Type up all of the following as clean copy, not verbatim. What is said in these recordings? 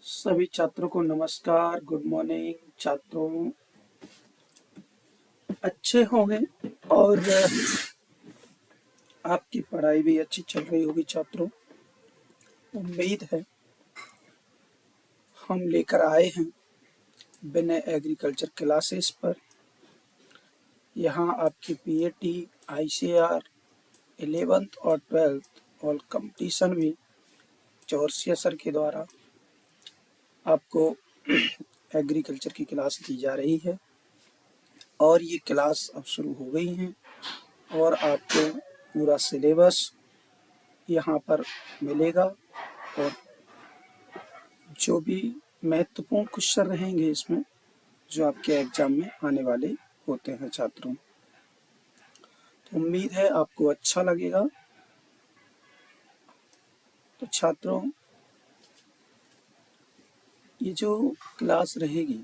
सभी छात्रों को नमस्कार, गुड मॉर्निंग। छात्रों अच्छे होंगे और आपकी पढ़ाई भी अच्छी चल रही होगी। छात्रों उम्मीद है हम लेकर आए हैं विनय एग्रीकल्चर क्लासेस पर। यहाँ आपकी पीएटी, आईसीआर, 11th और 12th और कंपटीशन भी चौरसिया सर के द्वारा आपको एग्रीकल्चर की क्लास दी जा रही है और ये क्लास अब शुरू हो गई हैं और आपको पूरा सिलेबस यहाँ पर मिलेगा और जो भी महत्वपूर्ण क्वेश्चन रहेंगे इसमें, जो आपके एग्जाम में आने वाले होते हैं छात्रों। तो उम्मीद है आपको अच्छा लगेगा। तो छात्रों ये जो क्लास रहेगी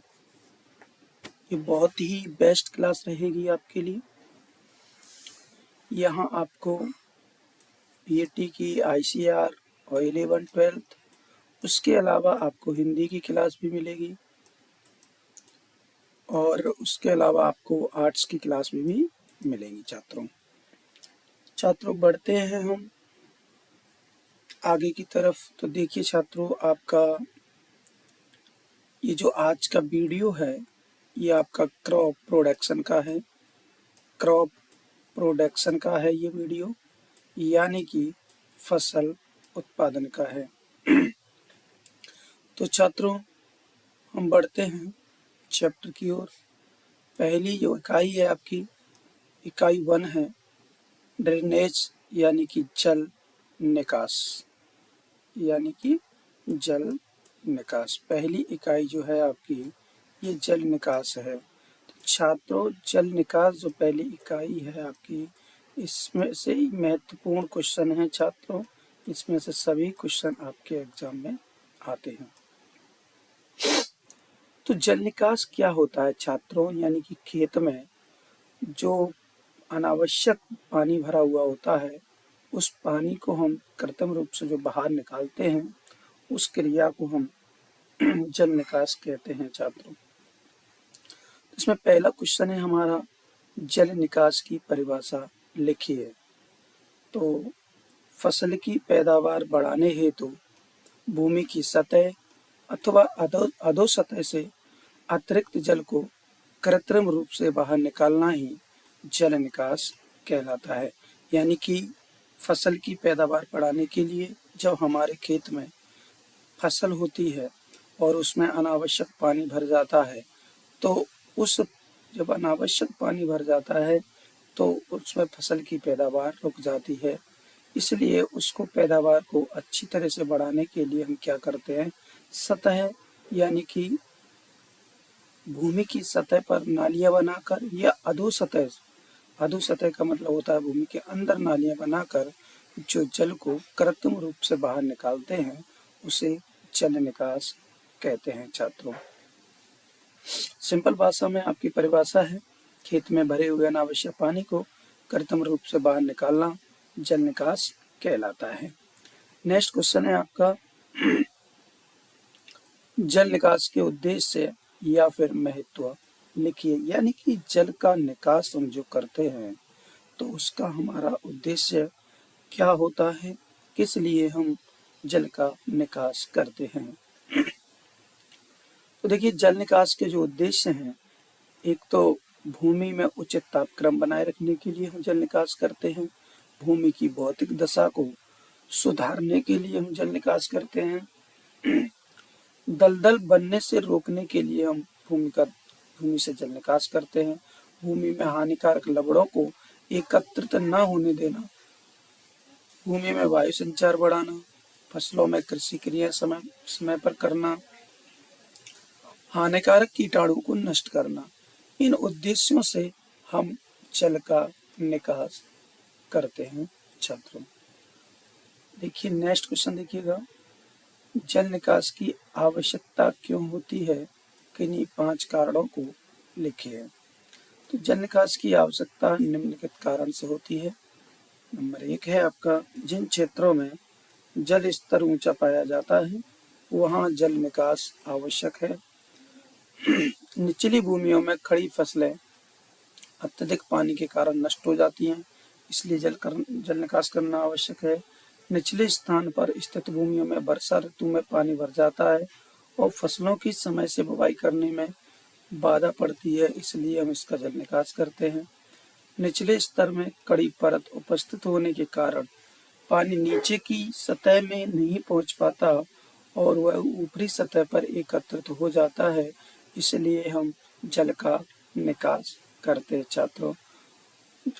ये बहुत ही बेस्ट क्लास रहेगी आपके लिए। यहाँ आपको पीएटी की, आईसीआर और 11th 12th, उसके अलावा आपको हिंदी की क्लास भी मिलेगी और उसके अलावा आपको आर्ट्स की क्लास भी मिलेगी। छात्रों बढ़ते हैं हम आगे की तरफ। तो देखिए छात्रों, आपका ये जो आज का वीडियो है ये आपका क्रॉप प्रोडक्शन का है। क्रॉप प्रोडक्शन का है ये वीडियो, यानी कि फसल उत्पादन का है। तो छात्रों हम बढ़ते हैं चैप्टर की ओर। पहली जो इकाई है आपकी, इकाई 1 है ड्रेनेज, यानी कि जल निकास। यानी कि जल निकास पहली इकाई जो है आपकी ये जल निकास है। तो छात्रों जल निकास जो पहली इकाई है आपकी, इसमें से ही महत्वपूर्ण क्वेश्चन है छात्रों। इसमें से सभी क्वेश्चन आपके एग्जाम में आते हैं। तो जल निकास क्या होता है छात्रों, यानी कि खेत में जो अनावश्यक पानी भरा हुआ होता है उस पानी को हम कृत्रिम रूप से जो बाहर निकालते हैं उस क्रिया को हम जल निकास कहते हैं छात्रों। इसमें पहला क्वेश्चन है हमारा, जल निकास की परिभाषा लिखिए। तो फसल की पैदावार बढ़ाने हेतु भूमि की सतह अथवा अधोसतह से अतिरिक्त जल को कृत्रिम रूप से बाहर निकालना ही जल निकास कहलाता है। यानी कि फसल की पैदावार बढ़ाने के लिए जब हमारे खेत में फसल होती है और उसमें अनावश्यक पानी भर जाता है, तो जब अनावश्यक पानी भर जाता है तो उसमें फसल की पैदावार रुक जाती है। इसलिए उसको पैदावार को अच्छी तरह से बढ़ाने के लिए हम क्या करते हैं, सतह यानी कि भूमि की सतह पर नालियां बनाकर या अधोसतह का मतलब होता है भूमि के अंदर नालियां बनाकर जो जल को कृत्रिम रूप से बाहर निकालते हैं उसे जल निकास कहते हैं छात्रों। सिंपल भाषा में आपकी परिभाषा है, खेत में भरे हुए अनावश्यक पानी को कृत्रिम रूप से बाहर निकालना जल निकास कहलाता है। नेक्स्ट क्वेश्चन है आपका, जल निकास के उद्देश्य या फिर महत्व लिखिए। यानी कि जल का निकास हम जो करते हैं तो उसका हमारा उद्देश्य क्या होता है, किस लिए हम जल का निकास करते हैं। तो देखिए जल निकास के जो उद्देश्य हैं, एक तो भूमि में उचित तापक्रम बनाए रखने के लिए हम जल निकास करते हैं। भूमि की भौतिक दशा को सुधारने के लिए हम जल निकास करते हैं। दलदल बनने से रोकने के लिए हम भूमि से जल निकास करते हैं। भूमि में हानिकारक लवणों को एकत्रित न होने देना, भूमि में वायु संचार बढ़ाना, फसलों में कृषि क्रिया समय समय पर करना, हानिकारक कीटाणु को नष्ट करना, इन उद्देश्यों से हम जल का निकास करते हैं छात्रों। देखिए नेक्स्ट क्वेश्चन देखिएगा, जल निकास की आवश्यकता क्यों होती है, किन्हीं 5 कारणों को लिखिए। तो जल निकास की आवश्यकता निम्नलिखित कारण से होती है। नंबर 1 है आपका, जिन क्षेत्रों में जल स्तर ऊंचा पाया जाता है वहाँ जल निकास आवश्यक है। निचली भूमियों में खड़ी फसलें अत्यधिक पानी के कारण नष्ट हो जाती हैं, इसलिए जल निकास करना आवश्यक है। निचले स्थान पर स्थित भूमियों में वर्षा ऋतु में पानी भर जाता है और फसलों की समय से बुवाई करने में बाधा पड़ती है, इसलिए हम इसका जल निकास करते हैं। निचले स्तर में कड़ी परत उपस्थित होने के कारण पानी नीचे की सतह में नहीं पहुंच पाता और वह ऊपरी सतह पर एकत्रित हो जाता है, इसलिए हम जल का निकास करते हैं छात्रों।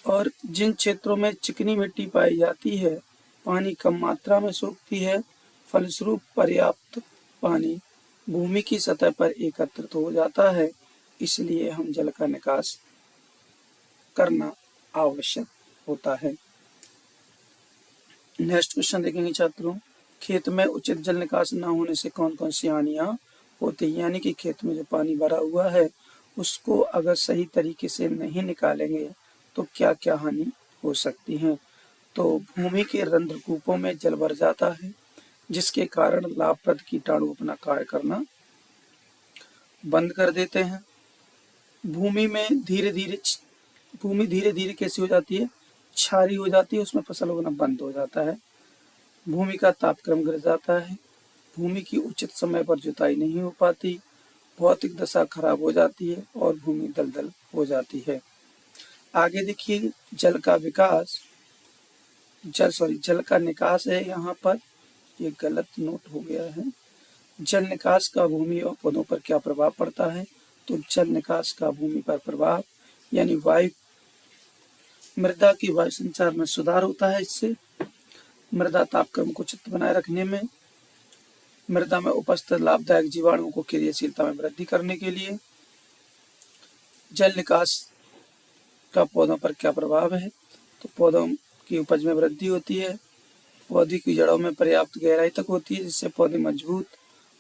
और जिन क्षेत्रों में चिकनी मिट्टी पाई जाती है, पानी कम मात्रा में सोखती है, फलस्वरूप पर्याप्त पानी भूमि की सतह पर एकत्रित हो जाता है, इसलिए हम जल का निकास करना आवश्यक होता है। नेक्स्ट क्वेश्चन देखेंगे छात्रों, खेत में उचित जल निकास न होने से कौन कौन सी हानियां होती है, यानी कि खेत में जो पानी भरा हुआ है उसको अगर सही तरीके से नहीं निकालेंगे तो क्या क्या हानि हो सकती है। तो भूमि के रंध्रकूपों में जल भर जाता है, जिसके कारण लाभप्रद कीटाणु अपना कार्य करना बंद कर देते हैं। भूमि धीरे धीरे कैसी हो जाती है, क्षारी हो जाती है, उसमें फसल उगना बंद हो जाता है। भूमि का तापक्रम गिर जाता है, भूमि की उचित समय पर जुताई नहीं हो पाती, भौतिक दशा खराब हो जाती है और भूमि दलदल हो जाती है। आगे देखिए, जल का निकास है, यहाँ पर ये गलत नोट हो गया है। जल निकास का भूमि और पौधों पर क्या प्रभाव पड़ता है, तो जल निकास का भूमि पर प्रभाव यानी मृदा की वायु संचार में सुधार होता है। इससे मृदा तापक्रम को उचित बनाए रखने में, मृदा में उपस्थित लाभदायक जीवाणुओं को क्रियाशीलता में वृद्धि करने के लिए। जल निकास का पौधों पर क्या प्रभाव है, तो पौधों की उपज में वृद्धि होती है, पौधे की जड़ों में पर्याप्त गहराई तक होती है, जिससे पौधे मजबूत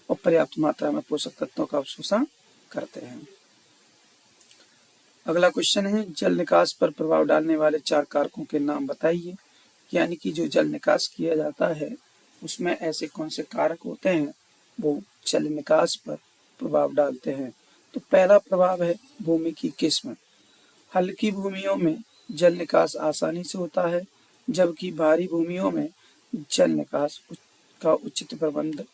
और पर्याप्त मात्रा में पोषक तत्वों का अवशोषण करते हैं। अगला क्वेश्चन है, जल निकास पर प्रभाव डालने वाले 4 कारकों के नाम बताइए, यानी कि जो जल निकास किया जाता है उसमें ऐसे कौन से कारक होते हैं वो जल निकास पर प्रभाव डालते हैं। तो पहला प्रभाव है भूमि की किस्म। हल्की भूमियों में जल निकास आसानी से होता है, जबकि भारी भूमियों में जल निकास का उचित प्रबंध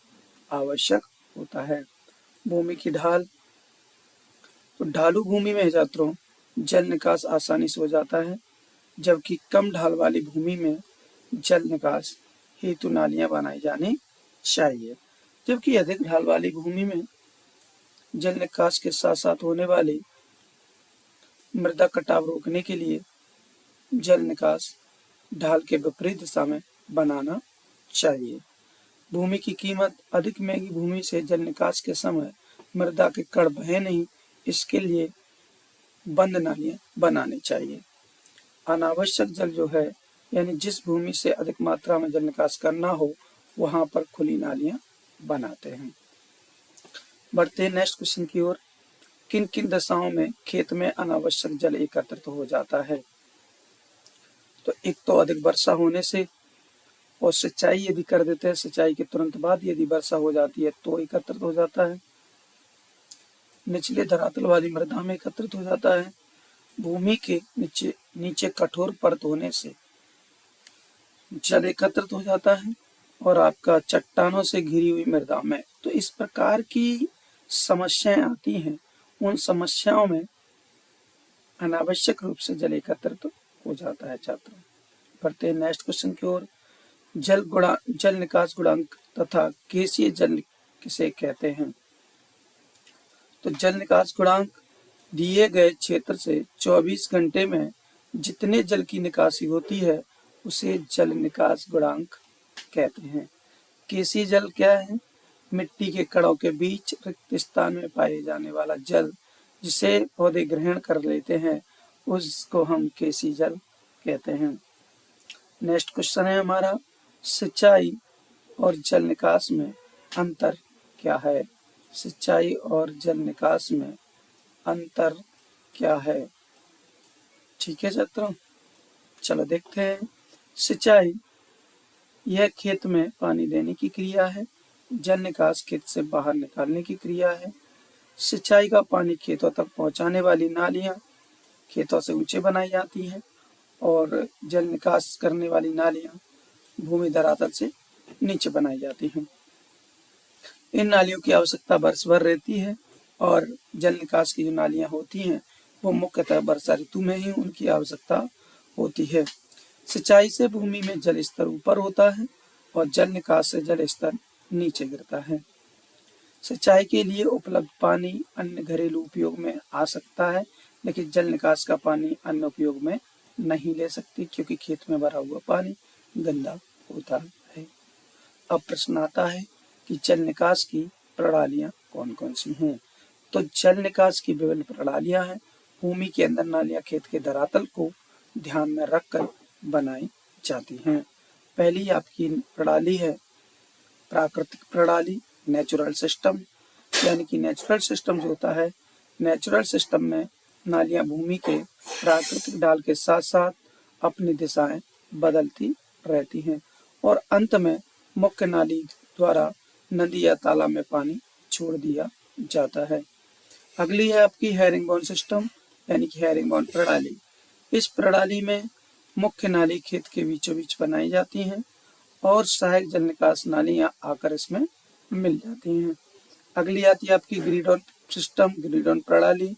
आवश्यक होता है। भूमि की ढाल, तो ढालू भूमि में छात्रों जल निकास आसानी से हो जाता है, जबकि कम ढाल वाली भूमि में जल निकास हेतु नालियां बनाई जानी चाहिए। जबकि अधिक ढाल वाली भूमि में जल निकास के साथ साथ होने वाली मृदा कटाव रोकने के लिए जल निकास ढाल के विपरीत दिशा में बनाना चाहिए। भूमि की कीमत, अधिक महंगी भूमि से जल निकास के समय मृदा के कण बहे नहीं, इसके लिए बंद नालियां बनानी चाहिए। अनावश्यक जल जो है, यानी जिस भूमि से अधिक मात्रा में जल निकास करना हो वहां पर खुली नालियां बनाते हैं। बढ़ते हैं नेक्स्ट क्वेश्चन की ओर, किन किन दशाओं में खेत में अनावश्यक जल एकत्रित हो जाता है। तो एक तो अधिक वर्षा होने से, और सिंचाई यदि कर देते हैं, सिंचाई के तुरंत बाद यदि वर्षा हो जाती है तो एकत्रित हो जाता है। निचले धरातल वाली मृदा में एकत्रित हो जाता है। भूमि के नीचे कठोर परत होने से जल एकत्रित हो जाता है, और आपका चट्टानों से घिरी हुई मृदा में। तो इस प्रकार की समस्याएं आती हैं, उन समस्याओं में अनावश्यक रूप से जल एकत्रित हो जाता है छात्रों। बढ़ते हैं नेक्स्ट क्वेश्चन की ओर, जल निकास गुणांक तथा गैसीय जल किसे कहते हैं। तो जल निकास गुणांक दिए गए क्षेत्र से 24 घंटे में जितने जल की निकासी होती है उसे जल निकास गुणांक कहते हैं। गैसीय जल क्या है, मिट्टी के कणों के बीच रिक्त स्थान में पाए जाने वाला जल जिसे पौधे ग्रहण कर लेते हैं उसको हम गैसीय जल कहते हैं। नेक्स्ट क्वेश्चन है हमारा, सिंचाई और जल निकास में अंतर क्या है। सिंचाई और जल निकास में अंतर क्या है। ठीक है छात्रों, चलो देखते हैं। सिंचाई, यह खेत में पानी देने की क्रिया है, जल निकास खेत से बाहर निकालने की क्रिया है। सिंचाई का पानी खेतों तक पहुंचाने वाली नालियां खेतों से ऊंचे बनाई जाती हैं और जल निकास करने वाली नालियां भूमि धरातल से नीचे बनाई जाती हैं। इन नालियों की आवश्यकता वर्ष भर रहती है और जल निकास की जो नालियां होती हैं वो मुख्यतः वर्षा ऋतु में ही उनकी आवश्यकता होती है। सिंचाई से भूमि में जल स्तर ऊपर होता है और जल निकास से जल स्तर नीचे गिरता है। सिंचाई के लिए उपलब्ध पानी अन्य घरेलू उपयोग में आ सकता है, लेकिन जल निकास का पानी अन्य उपयोग में नहीं ले सकती क्योंकि खेत में भरा हुआ पानी गंदा होता है। अब प्रश्न आता है कि जल निकास की प्रणालियां कौन कौन सी हैं। तो जल निकास की विभिन्न प्रणालियां हैं। भूमि के अंदर नालियां खेत के धरातल को ध्यान में रखकर बनाई जाती हैं। पहली आपकी प्रणाली है प्राकृतिक प्रणाली, नेचुरल सिस्टम। यानी कि नेचुरल सिस्टम जो होता है, नेचुरल सिस्टम में नालियां भूमि के प्राकृतिक ढाल के साथ साथ अपनी दिशाएं बदलती रहती हैं और अंत में मुख्य नाली द्वारा नदी या तालाब में पानी छोड़ दिया जाता है। अगली है आपकी हेरिंगबोन सिस्टम, यानी कि हेरिंगबोन प्रणाली। इस प्रणाली में मुख्य नाली खेत के बीचों बीच बनाई जाती हैं और सहायक जल निकास नालियां आकर इसमें मिल जाती हैं। अगली आती है आपकी ग्रिडॉन सिस्टम, ग्रिडॉन प्रणाली।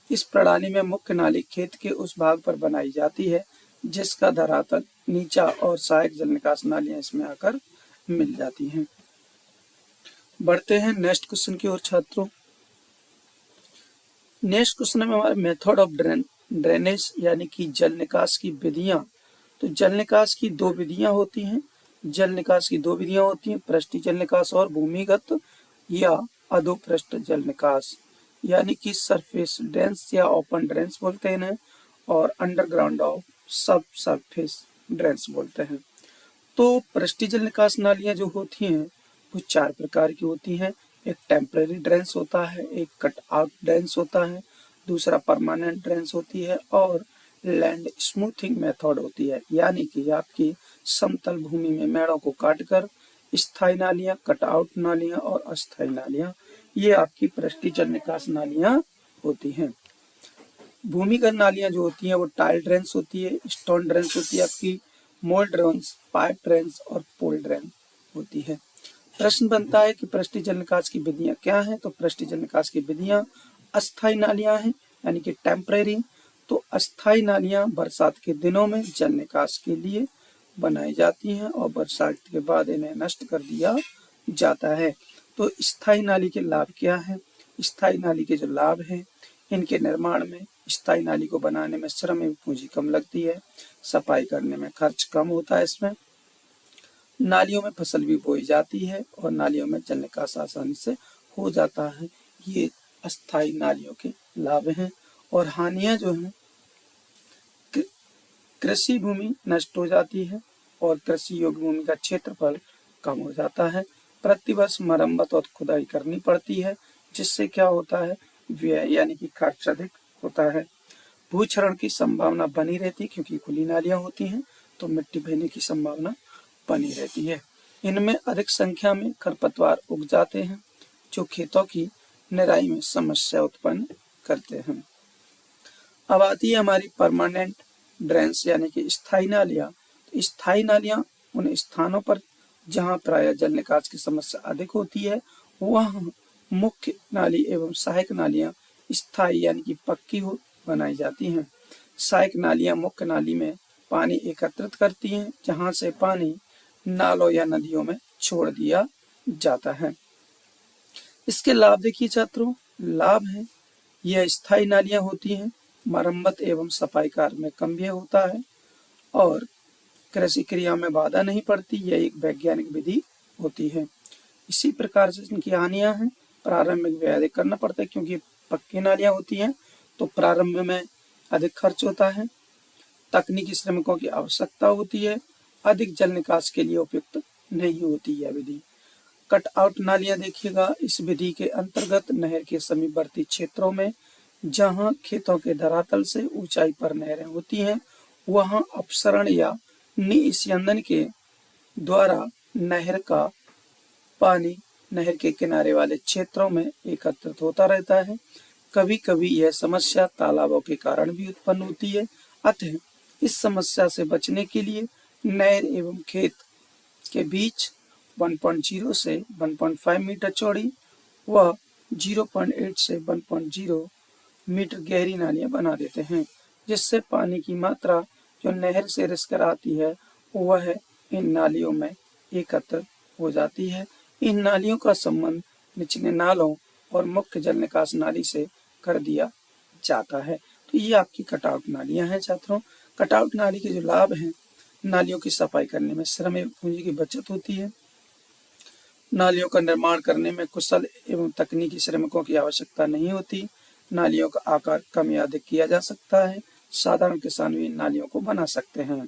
इस प्रणाली में मुख्य नाली खेत के उस भाग पर बनाई जाती है जिसका धरातल नीचा और सहायक जल निकास नालियां इसमें आकर मिल जाती हैं। बढ़ते हैं नेक्स्ट क्वेश्चन की ओर छात्रों। नेक्स्ट क्वेश्चन में हमारे मेथड ऑफ ड्रेनेज यानी कि जल निकास की विधियां। तो जल निकास की दो विधियां होती हैं। जल निकास की दो विधियां होती हैं, पृष्ठीय जल निकास और भूमिगत या अधोपृष्ठ जल निकास, यानी कि सरफेस ड्रेन्स या ओपन ड्रेन्स बोलते हैं इन्हें, और अंडरग्राउंड ऑफ सब सरफेस ड्रेन्स बोलते हैं। तो पृष्ठीय जल निकास नालियां जो होती हैं वो चार प्रकार की होती हैं। एक टेम्परेरी ड्रेन्स होता है, एक कट आउट ड्रेन्स होता है, दूसरा परमानेंट ड्रेन्स होती है और लैंड स्मूथिंग मेथड होती है, यानी कि आपकी समतल भूमि में मेड़ों को काटकर स्थायी नालियां, कट आउट नालियां और अस्थायी नालियां, ये आपकी पृष्ठीय जल निकास नालियां होती हैं। भूमिगत नालियां जो होती हैं वो टाइल ड्रेन्स होती है, स्टोन ड्रेन्स होती है, आपकी मोल्ड ड्रेन्स, पाइप ड्रेन्स और पोल ड्रेन होती है। प्रश्न बनता है कि पृष्ठीय जल निकास की विधियां क्या हैं। तो पृष्ठीय जल निकास की विधियां अस्थायी नालियां हैं, यानी कि टेम्परेरी। तो अस्थायी नालियां बरसात के दिनों में जल निकास के लिए बनाई जाती हैं और बरसात के बाद इन्हें नष्ट कर दिया जाता है। तो स्थायी नाली के लाभ क्या हैं? स्थायी नाली के जो लाभ हैं, इनके निर्माण में, स्थायी नाली को बनाने में श्रम एवं पूंजी कम लगती है, सफाई करने में खर्च कम होता है, इसमें नालियों में फसल भी बोई जाती है और नालियों में जल निकास आसानी से हो जाता है। ये अस्थायी नालियों के लाभ हैं। और हानियां जो हैं, कृषि भूमि नष्ट हो जाती है और कृषि योग्य भूमि का क्षेत्रफल कम हो जाता है। प्रतिवर्ष मरम्मत और खुदाई करनी पड़ती है, जिससे क्या होता है, व्यय यानी कि खर्च अधिक होता है। भूक्षरण की संभावना बनी रहती है क्योंकि खुली नालियां होती हैं तो मिट्टी बहने की संभावना बनी रहती है। इनमें अधिक संख्या में खरपतवार उग जाते हैं जो खेतों की निराई में समस्या उत्पन्न करते हैं। अब आती है हमारी परमानेंट ड्रेन्स यानी कि स्थायी नालियां। तो स्थायी नालियां उन स्थानों पर जहां प्रायः जल निकास की समस्या अधिक होती है वहां मुख्य नाली एवं सहायक नालियां स्थायी यानी कि पक्की हो बनाई जाती हैं। सहायक नालियां मुख्य नाली में पानी एकत्रित करती हैं जहां से पानी नालों या नदियों में छोड़ दिया जाता है। इसके लाभ देखिए छात्रों, लाभ है यह स्थायी नालियां होती हैं, मरम्मत एवं सफाई कार्य में कम व्यय होता है और कृषि क्रिया में बाधा नहीं पड़ती। यह एक वैज्ञानिक विधि होती है। इसी प्रकार से इनकी हानियां हैं, प्रारंभ में व्यय अधिक करना पड़ता है क्योंकि पक्की नालियां होती हैं तो प्रारंभ में अधिक खर्च होता है, तकनीकी श्रमिकों की आवश्यकता होती है, अधिक जल निकास के लिए उपयुक्त नहीं होती यह विधि। कट आउट नालियां देखिएगा, इस विधि के अंतर्गत नहर के समीपवर्ती क्षेत्रों में जहां खेतों के धरातल से ऊंचाई पर नहरें होती हैं वहां अपसरण या निस्यंदन के द्वारा नहर का पानी नहर के किनारे वाले क्षेत्रों में एकत्रित होता रहता है। कभी कभी यह समस्या तालाबों के कारण भी उत्पन्न होती है। अतः इस समस्या से बचने के लिए नहर एवं खेत के बीच 1.0 से 1.5 मीटर चौड़ी व 0.8 से 1.0 मीटर गहरी नालियां बना देते हैं, जिससे पानी की मात्रा जो नहर से रिस कर आती है वह इन नालियों में एकत्र हो जाती है। इन नालियों का संबंध निचले नालों और मुख्य जल निकास नाली से कर दिया जाता है। तो ये आपकी कटआउट नालियां हैं छात्रों। कटआउट नाली के जो लाभ हैं, नालियों की सफाई करने में श्रम एवं पूंजी की बचत होती है। नालियों का निर्माण करने में कुशल एवं तकनीकी श्रमिकों की आवश्यकता नहीं होती। नालियों का आकार कम या अधिक किया जा सकता है। साधारण किसान भी इन नालियों को बना सकते हैं।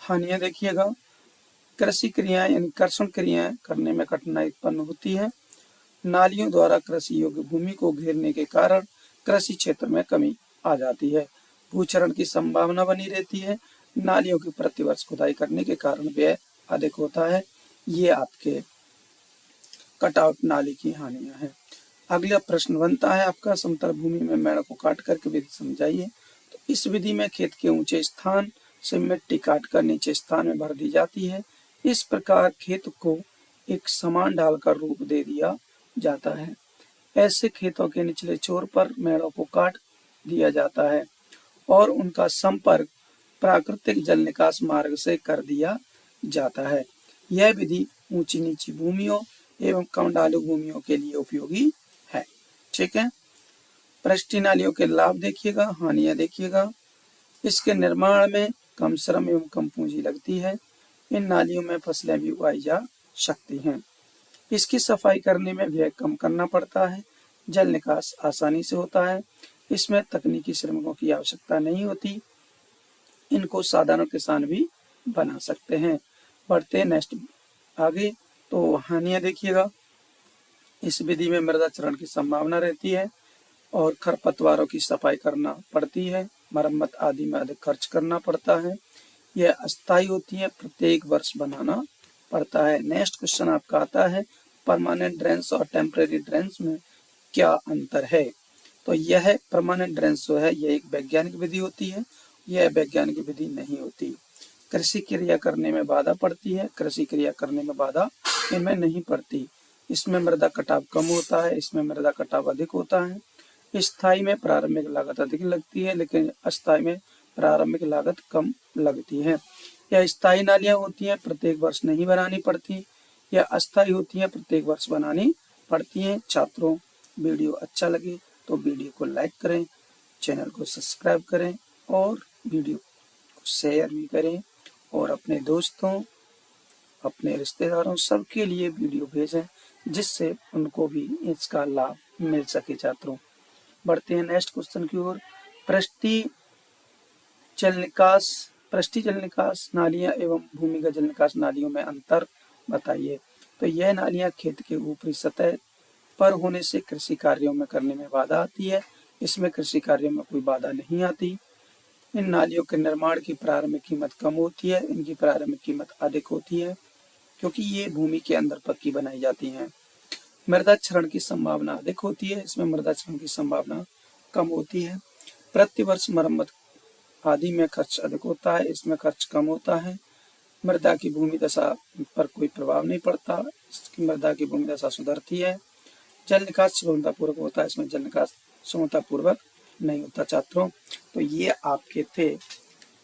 हानियां देखिएगा, कृषि क्रियाएं यानी कर्षण क्रियाएं करने में कठिनाई उत्पन्न होती है। नालियों द्वारा कृषि योग्य भूमि को घेरने के कारण कृषि क्षेत्र में कमी आ जाती है। भूक्षरण की संभावना बनी रहती है। नालियों की प्रतिवर्ष खुदाई करने के कारण व्यय अधिक होता है। ये आपके कटआउट नाली की हानियां हैं। अगला प्रश्न बनता है आपका, समतल भूमि में मेड़ को काट करके विधि समझाइए। तो इस विधि में खेत के ऊंचे स्थान से मिट्टी काटकर नीचे स्थान में भर दी जाती है। इस प्रकार खेत को एक समान ढाल का रूप दे दिया जाता है। ऐसे खेतों के निचले छोर पर मेड़ों को काट दिया जाता है और उनका संपर्क प्राकृतिक जल निकास मार्ग से कर दिया जाता है। यह विधि ऊंची नीची भूमियों एवं कम ढालू भूमियों के लिए उपयोगी है। ठीक है। पृष्ठीय नालियों के लाभ देखिएगा, हानियां देखिएगा। इसके निर्माण में कम श्रम एवं कम पूंजी लगती है। इन नालियों में फसलें भी उगाई जा सकती हैं। इसकी सफाई करने में व्यय कम करना पड़ता है। जल निकास आसानी से होता है। इसमें तकनीकी श्रमिकों की आवश्यकता नहीं होती। इनको साधारण किसान भी बना सकते हैं। बढ़ते नेक्स्ट आगे। तो हानियां देखिएगा, इस विधि में मृदा क्षरण की संभावना रहती है और खरपतवारों की सफाई करना पड़ती है। मरम्मत आदि में अधिक खर्च करना पड़ता है। यह अस्थायी होती है, प्रत्येक वर्ष बनाना पड़ता है। नेक्स्ट क्वेश्चन आपका आता है, परमानेंट ड्रेन्स और टेम्परेरी ड्रेन्स में क्या अंतर है। तो यह परमानेंट ड्रेन्स जो है यह एक वैज्ञानिक विधि होती है, यह वैज्ञानिक विधि नहीं होती। कृषि क्रिया करने में बाधा पड़ती है, कृषि क्रिया करने में बाधा इनमें नहीं पड़ती। इसमें मृदा कटाव कम होता है, इसमें मृदा कटाव अधिक होता है। स्थायी में प्रारंभिक लागत अधिक लगती है, लेकिन अस्थायी में प्रारंभिक लागत कम लगती है। यह स्थायी नालियां होती हैं, प्रत्येक वर्ष नहीं बनानी पड़ती। यह अस्थायी होती हैं, प्रत्येक वर्ष बनानी पड़ती हैं। छात्रों, वीडियो अच्छा लगे तो वीडियो को लाइक करें, चैनल को सब्सक्राइब करें और वीडियो को शेयर भी करें और अपने दोस्तों, अपने रिश्तेदारों सबके लिए वीडियो भेजें, जिससे उनको भी इसका लाभ मिल सके। छात्रों, बढ़ते हैं नेक्स्ट क्वेश्चन की ओर। पृष्ठीय जल निकास नालियां एवं भूमिगत जल निकास नालियों में अंतर बताइए। तो यह नालियां खेत के ऊपरी सतह पर होने से कृषि कार्यों में करने में बाधा आती है। इसमें कृषि कार्यों में कोई बाधा नहीं आती। इन नालियों के निर्माण की प्रारंभिक कीमत कम होती है, इनकी प्रारंभिक कीमत अधिक होती है क्योंकि ये भूमि के अंदर पक्की बनाई जाती हैं। मृदा क्षरण की संभावना अधिक होती है, इसमें मृदा क्षरण की संभावना कम होती है। प्रतिवर्ष मरम्मत आदि में खर्च अधिक होता है, इसमें खर्च कम होता है। मृदा की भूमि दशा पर कोई प्रभाव नहीं पड़ता, इसकी मृदा की भूमि दशा सुधरती है। जल निकास सुगमतापूर्वक होता है, इसमें जल निकास सुगमतापूर्वक नहीं होता। छात्रों, तो ये आपके थे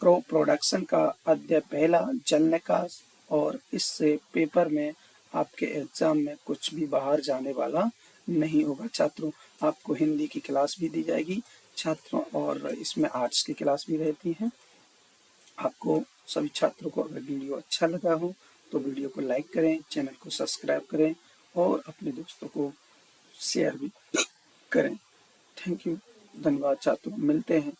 क्रॉप प्रोडक्शन का अध्याय पहला, जल निकास। और इससे पेपर में आपके एग्जाम में कुछ भी बाहर जाने वाला नहीं होगा। छात्रों, आपको हिंदी की क्लास भी दी जाएगी छात्रों, और इसमें आर्ट्स की क्लास भी रहती है। आपको सभी छात्रों को अगर वीडियो अच्छा लगा हो तो वीडियो को लाइक करें, चैनल को सब्सक्राइब करें और अपने दोस्तों को शेयर भी करें। थैंक यू, धन्यवाद छात्रों, मिलते हैं